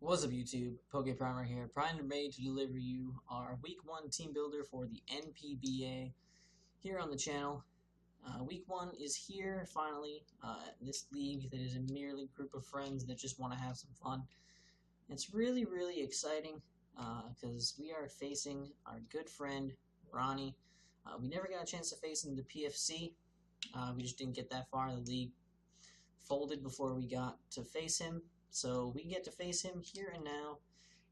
What's up YouTube, PokePrimer here, primed and ready to deliver you our Week 1 team builder for the NPBA here on the channel. Week 1 is here, finally, this league that is a merely group of friends that just want to have some fun. It's really exciting because we are facing our good friend, Ronnie. We never got a chance to face him in the PFC. We just didn't get that far. The league folded before we got to face him. So we get to face him here and now,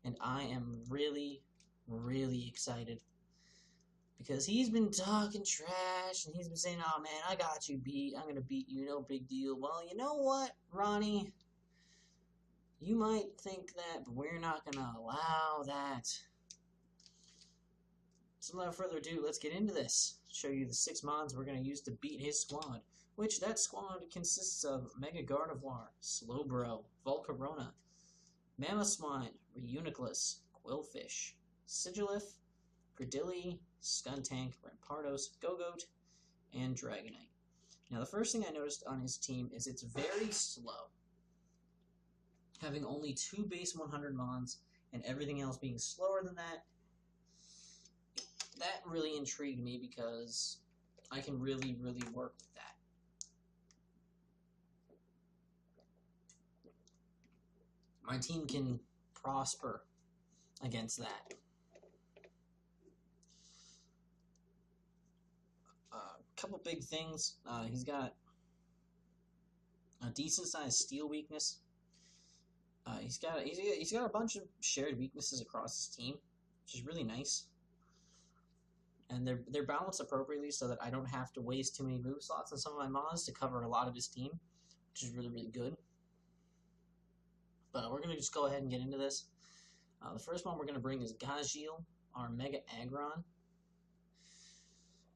and I am really excited because he's been talking trash and he's been saying, "Oh man, I got you beat. I'm gonna beat you. No big deal." Well, you know what, Ronnie? You might think that, but we're not gonna allow that. So without further ado, let's get into this. Show you the 6 mods we're going to use to beat his squad, which that squad consists of Mega Gardevoir, Slowbro, Volcarona, Mamoswine, Reuniclus, Quillfish, Sigilif, Credilli, Skuntank, Rampardos, Gogoat, and Dragonite. Now the first thing I noticed on his team is it's very slow, having only 2 base 100 mons and everything else being slower than that. That really intrigued me because I can really work with that. My team can prosper against that. Couple big things. He's got a decent sized steel weakness. He's got a bunch of shared weaknesses across his team, which is really nice. And they're balanced appropriately so that I don't have to waste too many move slots on some of my mods to cover a lot of his team, which is really good. But we're going to just go ahead and get into this. The first one we're going to bring is Gajeel, our Mega Aggron.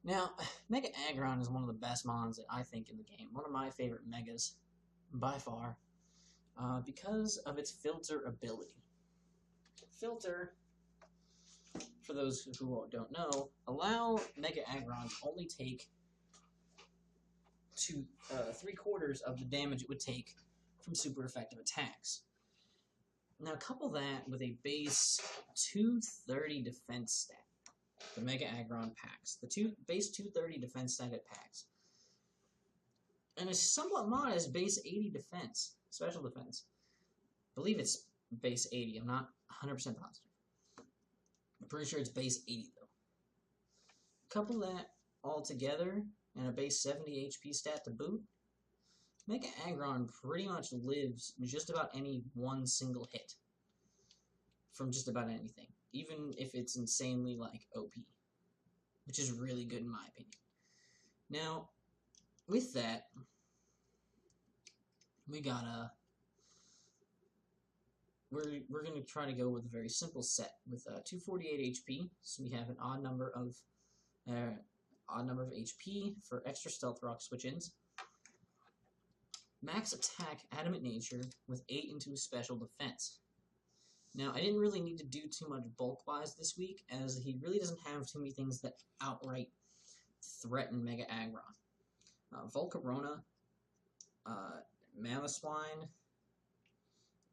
Now, Mega Aggron is one of the best mons that I think in the game. One of my favorite Megas, by far, because of its filter ability. Filter, for those who don't know, allow Mega Aggron to only take 3/4 of the damage it would take from super effective attacks. Now couple that with a base 230 defense stat. The Mega Aggron packs. The base 230 defense stat it packs. And it's somewhat modest base 80 defense, special defense. I believe it's base 80, I'm not 100% positive. I'm pretty sure it's base 80 though. Couple that all together and a base 70 HP stat to boot. Mega Aggron pretty much lives just about any one single hit from just about anything, even if it's insanely like OP, which is really good in my opinion. Now, with that, we gotta we're going to try to go with a very simple set with 248 HP, so we have an odd number of HP for extra stealth rock switch-ins. Max attack adamant nature with 8 into special defense. Now I didn't really need to do too much bulk buys this week, as he really doesn't have too many things that outright threaten Mega Aggron. Volcarona, Mamoswine,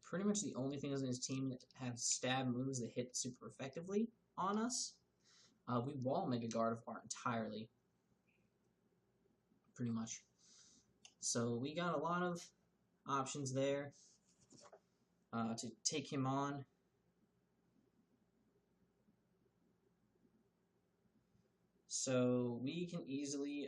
pretty much the only things in his team that have stab moves that hit super effectively on us. We wall Mega Gardevoir entirely, pretty much. So we got a lot of options there to take him on. So we can easily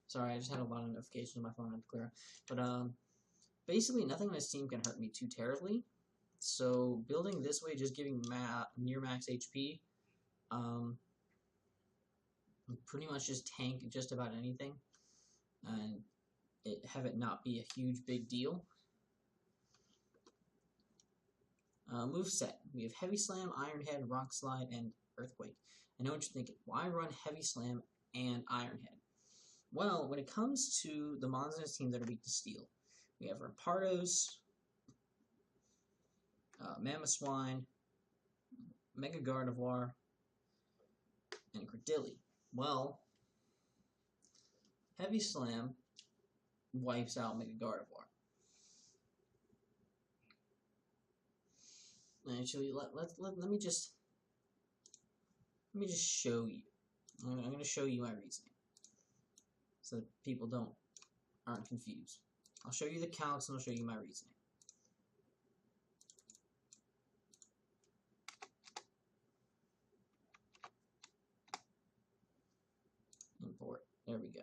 sorry, I just had a lot of notifications on my phone I had to clear. But basically nothing in this team can hurt me too terribly. So building this way, just giving near max HP, pretty much just tank just about anything, and have it not be a huge big deal. Moveset. We have Heavy Slam, Iron Head, Rock Slide, and Earthquake. I know what you're thinking. Why run Heavy Slam and Iron Head? Well, when it comes to the mons in his team that are weak to steel, we have Rampardos, Mamoswine, Mega Gardevoir, and Credilli. Well, Heavy Slam wipes out Mega Gardevoir. Actually, let me just show you. I'm going to show you my reasoning, so that people aren't confused. I'll show you the counts and I'll show you my reasoning. Import. There we go.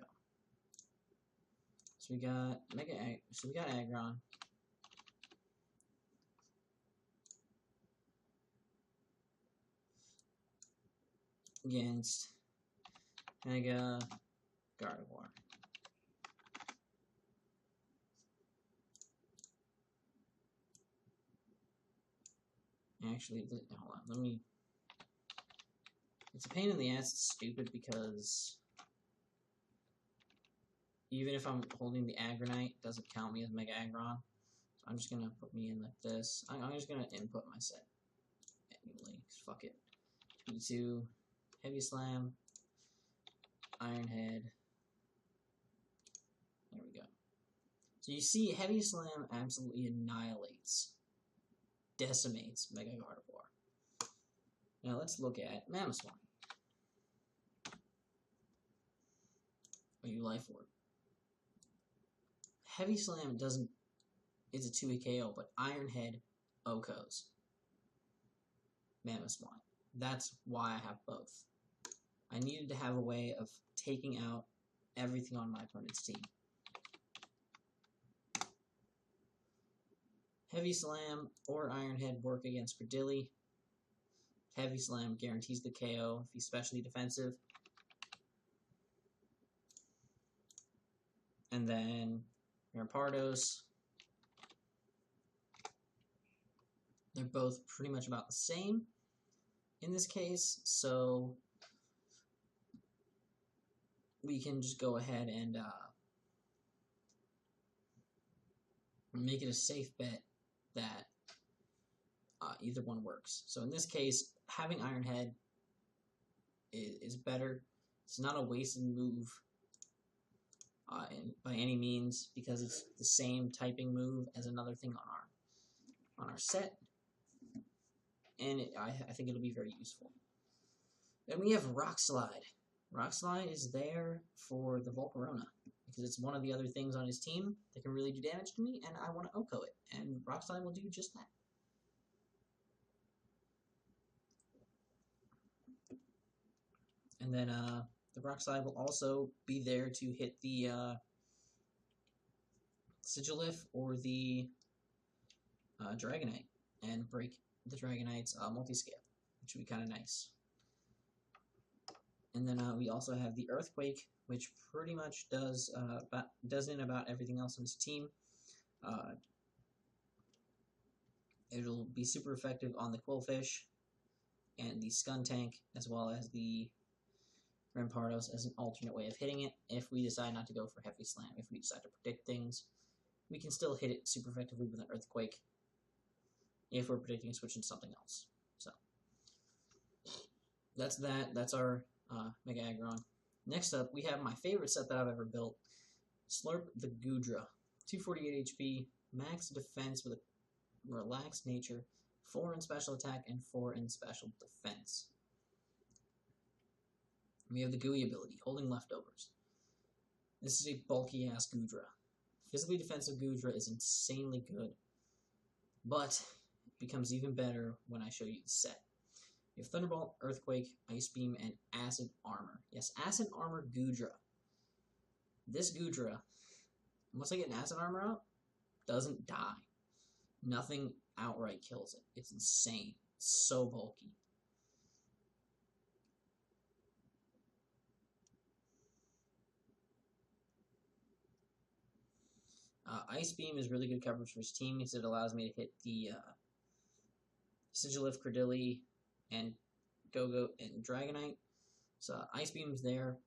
So we got Aggron. Against Mega Gardevoir. Actually, hold on, let me... It's a pain in the ass, it's stupid, because even if I'm holding the Aggronite, it doesn't count me as Mega Aggron. So I'm just going to put me in like this. I'm just going to input my set manually, because fuck it. 22, Heavy Slam, Iron Head. There we go. So you see, Heavy Slam absolutely annihilates, decimates Mega Gardevoir. Now let's look at Mamoswine. Are you Life Orb? Heavy Slam doesn't, it's a 2-hit KO, but Iron Head OHKOs Mamoswine. That's why I have both. I needed to have a way of taking out everything on my opponent's team. Heavy Slam or Iron Head work against Credilli. Heavy Slam guarantees the KO if he's specially defensive. And then Rampardos. They're both pretty much about the same in this case, so we can just go ahead and make it a safe bet that either one works. So in this case, having Iron Head is better. It's not a wasted move by any means, because it's the same typing move as another thing on our set, and I think it'll be very useful. Then we have Rock Slide. Rock Slide is there for the Volcarona, because it's one of the other things on his team that can really do damage to me, and I want to OHKO it, and Rock Slide will do just that. And then the Rock Slide will also be there to hit the Sigilif or the Dragonite and break the Dragonite's multi-scale, which would be kind of nice. And then we also have the Earthquake, which pretty much does about everything else on his team. It'll be super effective on the Quillfish and the Skuntank, as well as the Rampardos as an alternate way of hitting it. If we decide not to go for Heavy Slam, if we decide to predict things, we can still hit it super effectively with an Earthquake if we're predicting a switch into something else. So that's that. That's our Mega Aggron. Next up, we have my favorite set that I've ever built, Slurp the Goodra. 248 HP, max defense with a relaxed nature, 4 in special attack, and 4 in special defense. We have the Gooey ability, Holding Leftovers. This is a bulky-ass Goodra. Physically defensive Goodra is insanely good, but it becomes even better when I show you the set. You have Thunderbolt, Earthquake, Ice Beam, and Acid Armor. Yes, Acid Armor Goodra. This Goodra, once I get an Acid Armor out, doesn't die. Nothing outright kills it. It's insane. It's so bulky. Ice Beam is really good coverage for his team because it allows me to hit the Sigilif, Credilli, and Go-Go and Dragonite. So Ice Beam's there.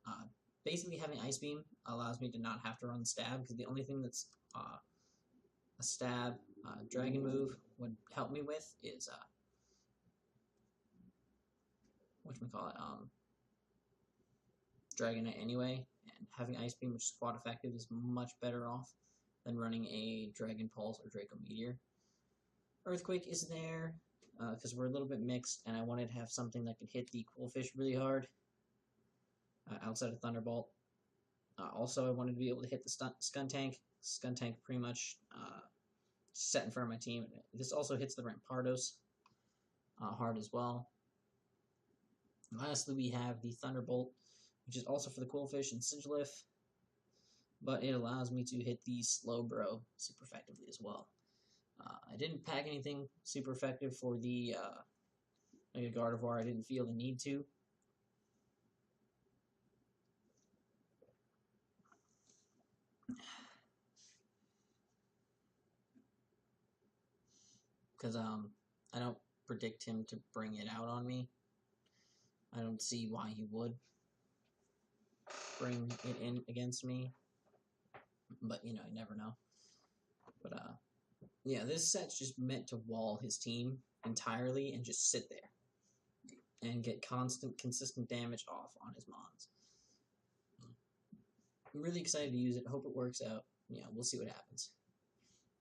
Basically, having Ice Beam allows me to not have to run Stab, because the only thing that's a Stab Dragon move would help me with is Dragonite anyway, and having Ice Beam, which is quad effective, is much better off than running a Dragon Pulse or Draco Meteor. Earthquake is there, because we're a little bit mixed, and I wanted to have something that could hit the Qwilfish really hard, outside of Thunderbolt. Also, I wanted to be able to hit the Skuntank. Skuntank pretty much set in front of my team. This also hits the Rampardos hard as well. Lastly, we have the Thunderbolt, which is also for the Qwilfish and Sigilyph, but it allows me to hit the Slowbro super effectively as well. I didn't pack anything super effective for the Mega Gardevoir. I didn't feel the need to. Because I don't predict him to bring it out on me. I don't see why he would bring it in against me. But, you know, you never know. But, yeah, this set's just meant to wall his team entirely and just sit there. And get consistent damage off on his mons. I'm really excited to use it. Hope it works out. Yeah, we'll see what happens.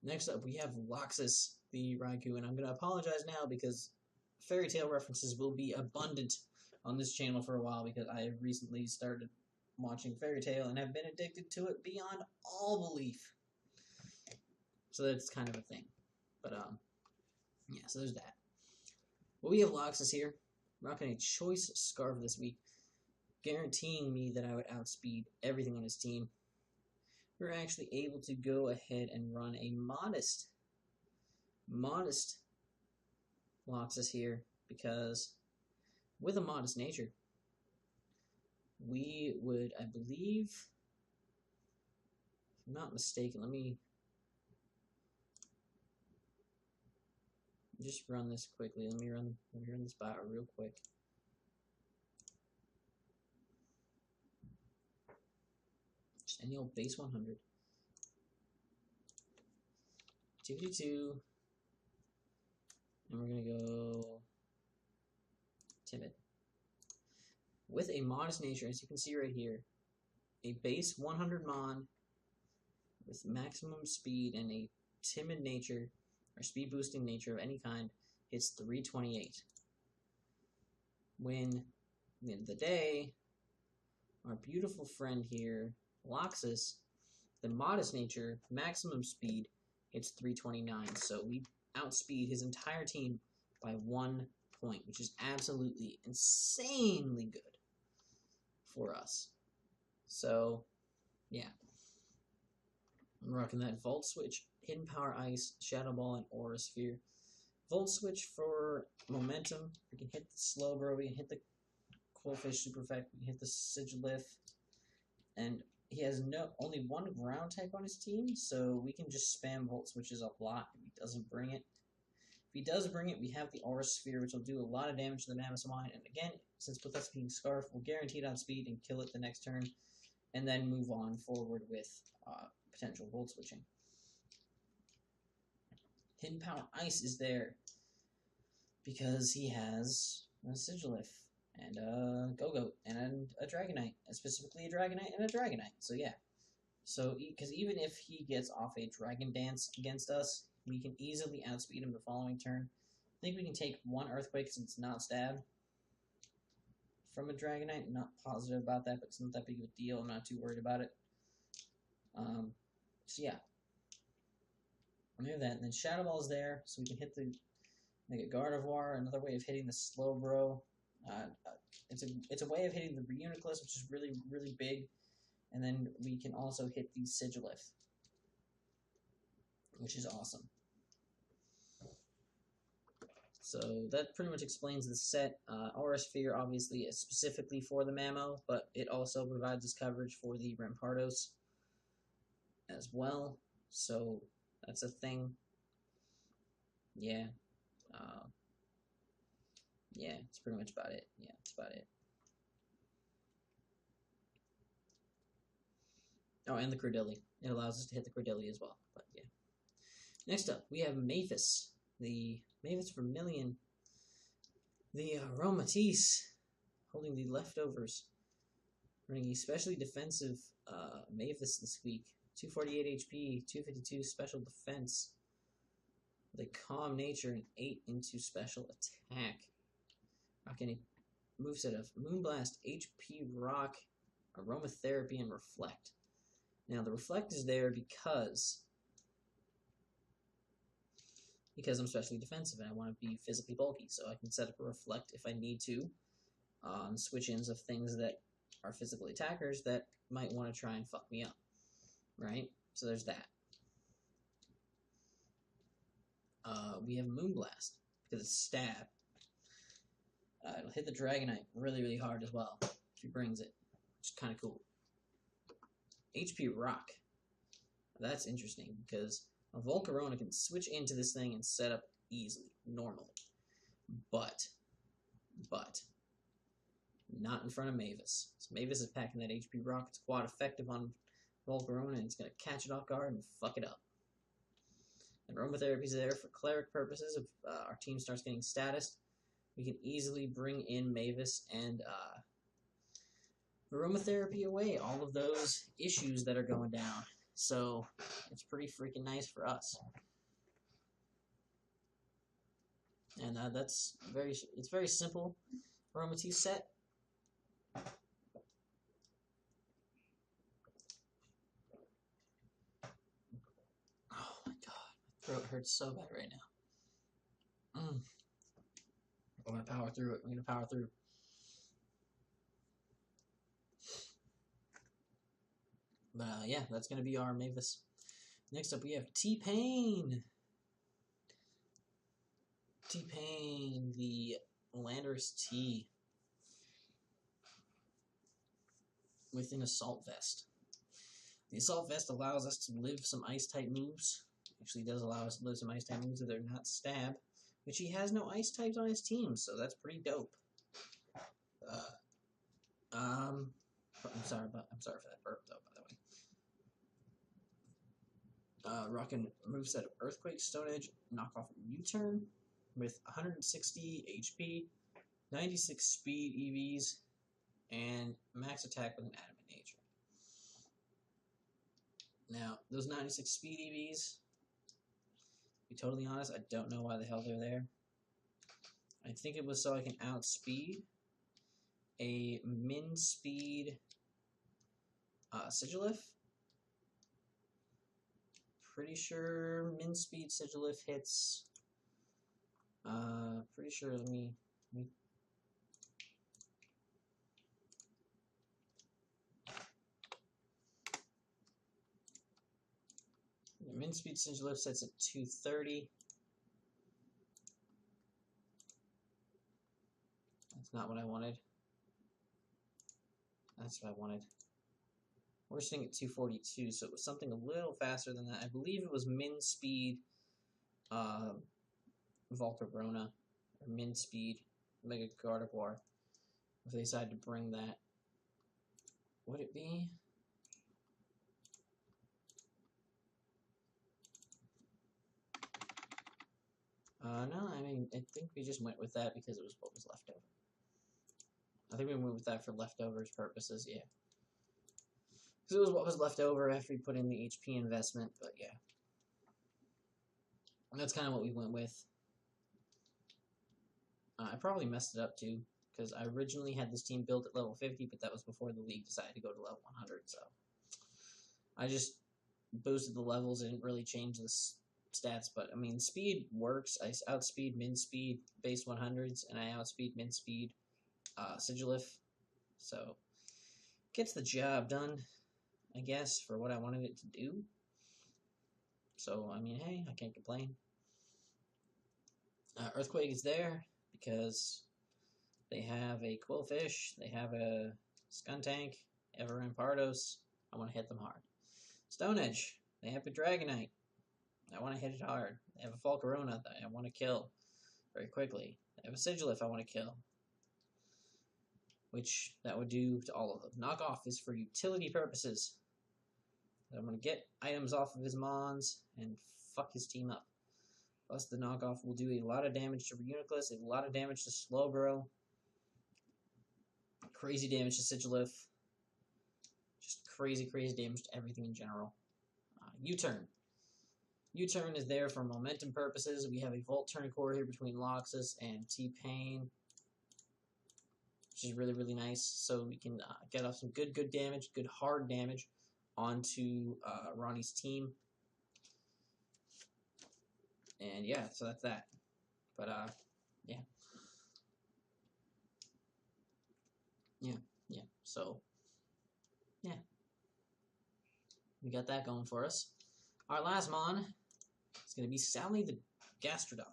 Next up, we have Loxus, the Raikou, and I'm going to apologize now because Fairy Tail references will be abundant on this channel for a while because I have recently started watching Fairy Tail and have been addicted to it beyond all belief. So that's kind of a thing. But, yeah, so there's that. Well, we have Loxus here, rocking a choice scarf this week, guaranteeing me that I would outspeed everything on his team. We're actually able to go ahead and run a modest Loxus here, because with a modest nature, we would, I believe, if I'm not mistaken, let me just run this quickly. Let me run this by real quick. Just any old base 100. 252. And we're going to go Timid. With a modest nature, as you can see right here, a base 100 Mon with maximum speed and a timid nature, or speed boosting nature of any kind, hits 328. When, at the end of the day, our beautiful friend here, Loxus, the modest nature, maximum speed, hits 329. So we outspeed his entire team by 1 point, which is absolutely insanely good for us. So, yeah. I'm rocking that Volt Switch, Hidden Power Ice, Shadow Ball, and Aura Sphere. Volt Switch for momentum. We can hit the Slowbro, we can hit the Qwilfish Super Effect, we can hit the Sigilyph, and he has only one ground type on his team, so we can just spam Volt Switches a lot if he doesn't bring it. If he does bring it, we have the Aura Sphere, which will do a lot of damage to the Mamoswine, and again, since with us being Scarf, we'll guarantee it on speed and kill it the next turn, and then move on forward with potential Volt Switching. Hidden Power Ice is there because he has a Sigilyph and a Go-Goat and a Dragonite, specifically a Dragonite and a Dragonite. So yeah, so because even if he gets off a Dragon Dance against us, we can easily outspeed him the following turn. I think we can take 1 Earthquake since it's not stab from a Dragonite. I'm not positive about that, but it's not that big of a deal. I'm not too worried about it. So yeah, we have that, and then Shadow Ball is there, so we can hit the Mega Gardevoir. Another way of hitting the Slowbro. It's a way of hitting the Reuniclus, which is really, really big, and then we can also hit the Sigilyph, which is awesome. So that pretty much explains the set. Aura Sphere obviously is specifically for the Mamo, but it also provides us coverage for the Rampardos as well. So that's a thing. Yeah. Yeah, that's pretty much about it. Yeah, that's about it. Oh, and the Cordilli. It allows us to hit the Cordilli as well. But yeah. Next up, we have Mavis. The Mavis Vermilion. The Aromatisse. holding the leftovers. Running especially defensive Mavis this week. 248 HP, 252 special defense. With a calm nature and 8 into special attack. Rocking a moveset of Moonblast, HP Rock, Aromatherapy, and Reflect. Now the Reflect is there because I'm specially defensive and I want to be physically bulky, so I can set up a Reflect if I need to. Switch-ins of things that are physical attackers that might want to try and fuck me up, right? So there's that. We have Moonblast because it's stab. It'll hit the Dragonite really, really hard as well if he brings it, which is kind of cool. HP Rock. That's interesting because a Volcarona can switch into this thing and set up easily, normally. But not in front of Mavis. So Mavis is packing that HP Rock. It's quad effective on Volcarona, and it's going to catch it off guard and fuck it up. And Aromatherapy is there for cleric purposes. If our team starts getting status, we can easily bring in Mavis and Aromatherapy away all of those issues that are going down. So it's pretty freaking nice for us. And it's very simple Aromatherapy set. Oh my god, my throat hurts so bad right now. I'm gonna power through it. I'm gonna power through. But yeah, that's gonna be our Mavis. Next up, we have T-Pain. T-Pain, the Landorus T with an Assault Vest. The Assault Vest allows us to live some Ice-type moves. Actually does allow us to live some Ice-type moves if they're not Stab, which he has no Ice types on his team, so that's pretty dope. I'm sorry for that burp though, by the way. Rocking a moveset of Earthquake, Stone Edge, knockoff U-Turn with 160 HP, 96 speed EVs, and max attack with an Adamant Nature. Now, those 96 speed EVs, to be totally honest, I don't know why the hell they're there. I think it was so I can outspeed a min speed Sigilif. Pretty sure min speed Sigilif hits. Pretty sure. Let me min speed Sigilif sets at 230. That's not what I wanted. That's what I wanted. We're sitting at 242, so it was something a little faster than that. I believe it was min speed Volcarona, or min speed Mega Gardevoir. If they decide to bring that, would it be? No, I mean, I think we just went with that because it was what was left over. I think we went with that for leftovers purposes, yeah. Because it was what was left over after we put in the HP investment, but yeah. And that's kind of what we went with. I probably messed it up too, because I originally had this team built at level 50, but that was before the league decided to go to level 100, so. I just boosted the levels, didn't really change the stats, but I mean, speed works. I outspeed min speed base 100s, and I outspeed min speed Sigilif, so gets the job done, I guess, for what I wanted it to do. So I mean, hey, I can't complain. Earthquake is there because they have a Quillfish, they have a Skuntank, Everampardos. I want to hit them hard. Stone Edge, they have a Dragonite. I want to hit it hard. They have a Volcarona that I want to kill very quickly. They have a Sigilif I want to kill, which that would do to all of them. Knockoff is for utility purposes. I'm going to get items off of his Mons and fuck his team up. Plus the knockoff will do a lot of damage to Reuniclus, a lot of damage to Slowbro. Crazy damage to Sigilif. Just crazy damage to everything in general. U-turn. U-turn is there for momentum purposes. We have a Volt Turn core here between Loxus and T-Pain, which is really nice. So we can get off some good damage, good hard damage onto Ronnie's team. And yeah, so that's that. But yeah. So yeah, we got that going for us. Our last mon is going to be Sally the Gastrodon.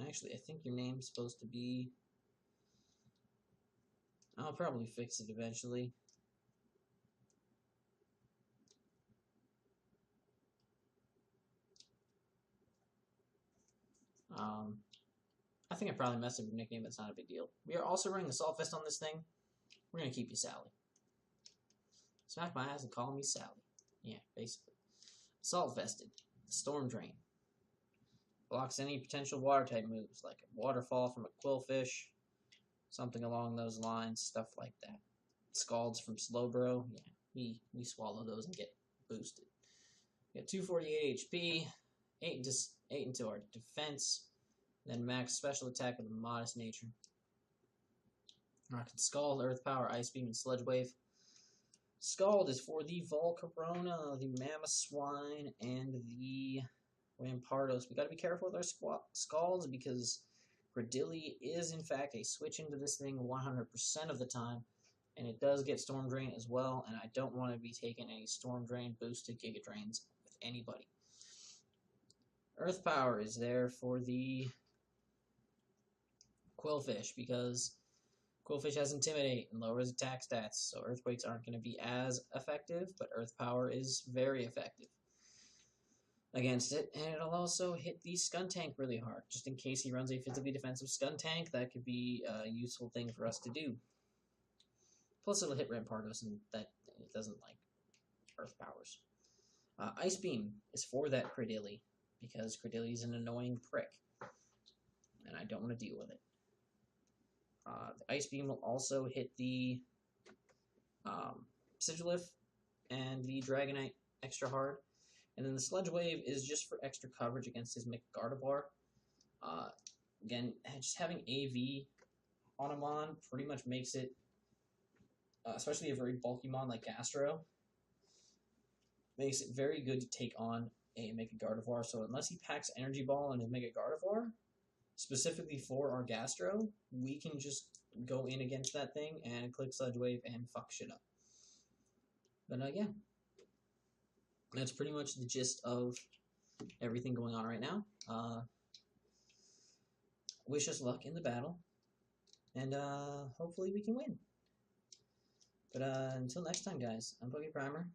Actually, I think your name's supposed to be... I'll probably fix it eventually. I think I probably messed up your nickname, but it's not a big deal. We are also running the Assault Vest on this thing. We're going to keep you Sally. Smack my ass and call me Sally. Yeah, basically. Assault Vested. Storm Drain. Blocks any potential water type moves, like a Waterfall from a Quillfish, something along those lines, stuff like that. Scalds from Slowbro. Yeah, we swallow those and get boosted. We got 248 HP, 8 into our defense, then max special attack with a modest nature. Rockin' Scald, Earth Power, Ice Beam, and Sludge Wave. Scald is for the Volcarona, the Mammoth Swine, and the Rampardos. We gotta be careful with our Scalds because Gradilli is in fact a switch into this thing 100% of the time, and it does get Storm Drain as well, and I don't want to be taking any Storm Drain boosted Giga Drains with anybody. Earth Power is there for the Quillfish because Quillfish has Intimidate and lowers attack stats, so Earthquakes aren't going to be as effective, but Earth Power is very effective against it, and it'll also hit the Skuntank really hard. Just in case he runs a physically defensive Skuntank, that could be a useful thing for us to do. Plus it'll hit Rampardos, and that it doesn't like Earth Powers. Ice Beam is for that Cradilli, because Cradilli is an annoying prick, and I don't want to deal with it. The Ice Beam will also hit the Sigilif and the Dragonite extra hard. And then the Sludge Wave is just for extra coverage against his Gardevoir. Again, just having AV on a mon pretty much makes it, especially a very bulky mon like Gastro, makes it very good to take on a Gardevoir. So unless he packs Energy Ball on his Gardevoir, specifically for our Gastro, we can just go in against that thing and click Sludge Wave and fuck shit up. But yeah. That's pretty much the gist of everything going on right now. Wish us luck in the battle, and hopefully we can win. But until next time, guys, I'm PokePrimer.